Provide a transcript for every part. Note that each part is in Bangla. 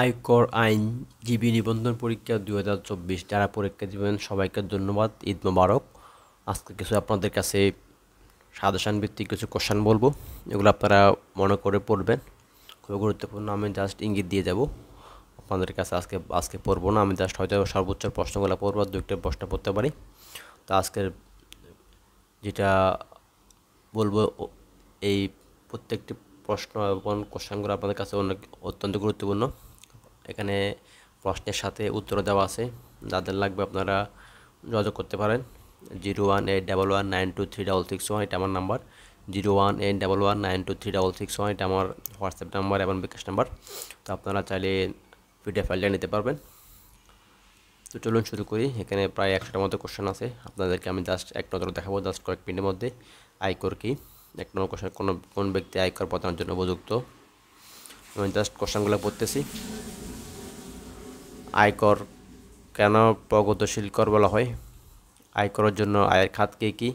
আয়কর আইনজীবী নিবন্ধন পরীক্ষা 2024 যারা পরীক্ষা দিবেন সবাইকে ধন্যবাদ। ঈদ মোবারক। আজকে কিছু আপনাদের কাছে সাজেশন ভিত্তিক কিছু কোশ্চেন বলবো, এগুলো আপনারা মনে করে পড়বেন, খুবই গুরুত্বপূর্ণ। আমি জাস্ট ইঙ্গিত দিয়ে যাব আপনাদের কাছে। আজকে পড়বো না, আমি জাস্ট হয়তো সর্বোচ্চ প্রশ্নগুলো পড়বো, দুইটা প্রশ্ন পড়তে পারি। তো আজকের যেটা বলবো এই প্রত্যেকটি প্রশ্ন এবং কোশ্চেনগুলো আপনাদের কাছে অনেক অত্যন্ত গুরুত্বপূর্ণ। এখানে প্রশ্নের সাথে উত্তর দেওয়া আছে, যাদের লাগবে আপনারা যোগাযোগ করতে পারেন। 01811923661 এটা আমার নাম্বার। 01811923661 এটা আমার হোয়াটসঅ্যাপ নাম্বার এবং বিকাশ নাম্বার। তো আপনারা চাইলে পিডিএফ ফাইলটা নিতে পারবেন। তো চলুন শুরু করি। এখানে প্রায় 100টার মতো কোশ্চেন আছে, আপনাদেরকে আমি জাস্ট এক নজরে দেখাবো জাস্ট কয়েক মিনিটের মধ্যে। আয়কর কি? এক নম্বর কোশ্চেন, কোন ব্যক্তি আয়কর প্রদানের জন্য উপযুক্ত? আমি জাস্ট কোশ্চেনগুলো পড়তেছি। আয়কর কেন প্রগতিশীল কর বলা হয়? আয়করের জন্য আয়ের খাত কী কী?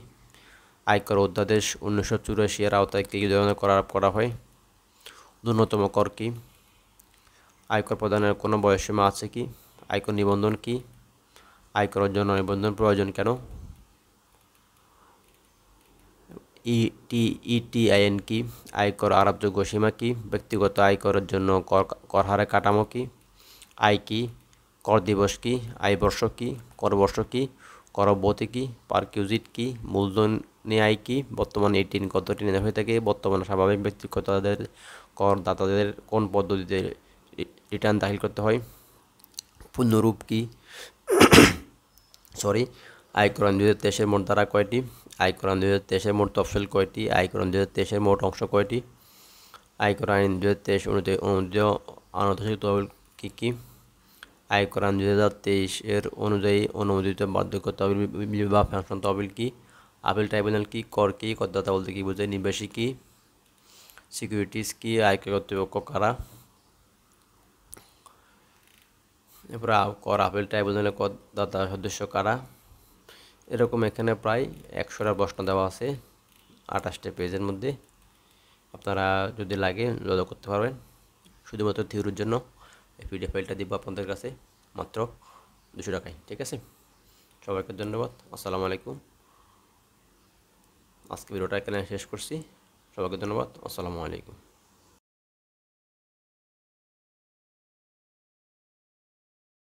আয়কর অধ্যাদেশ 1984 এর আওতায় কী ধরনের করা হয়? ন্যূনতম কর কী? আয়কর প্রদানের কোনো বয়সসীমা আছে কি? আয়কর নিবন্ধন কি? আয়করের জন্য নিবন্ধন প্রয়োজন কেন? ইটিআইএন কি? আয়কর আরোপযোগ্য সীমা কি? ব্যক্তিগত আয়করের জন্য কর হারের কাঠামো কি? আয় কি? কর দিবস কি? আয় বর্ষ কি? কর বর্ষ কি? করবর্তী কি? পারকিউজিট কি? মূলধনী আয় কি? বর্তমানে এটি কতটি নেওয়া হয়ে থাকে? বর্তমানে স্বাভাবিক ব্যক্তিগতদের করদাতাদের কোন পদ্ধতিতে রিটার্ন দাখিল করতে হয়? পূর্ণরূপ কি? আয়কর আইন 2023 মোট ধারা কয়টি? আয়কর আইন 2023 মোট তফসিল কয়টি? আয়কর আইন 2023 মোট অংশ কয়টি? আয়কর আইন 2023 অনুযায়ী অনুমোদিত আনুষ্ঠানিক তহবিল কী কী? আয়কর আইন 2023 এর অনুযায়ী অনুমোদিত বার্ধক্য তহবিল বা পেনশন তহবিল কি? আপিল ট্রাইব্যুনাল কি? কর কি? করদাতা বলতে কি বোঝায়? নিবেশী কি? সিকিউরিটিজ কি? আয়কর কর্তৃপক্ষ কারা? এরপরে কর আপিল ট্রাইব্যুনালের করদাতা সদস্য কারা? এরকম এখানে প্রায় 100টা প্রশ্ন দেওয়া আছে 28টা পেজের মধ্যে। আপনারা যদি লাগে যোগাযোগ করতে পারবেন। শুধুমাত্র থিওরির জন্য এই পিডিএফ ফাইলটা দিব আপনাদের কাছে মাত্র 200 টাকায়। ঠিক আছে, সবাইকে ধন্যবাদ। আসসালামু আলাইকুম। আজকে ভিডিওটা এখানে শেষ করছি। সবাইকে ধন্যবাদ। আসসালামু আলাইকুম।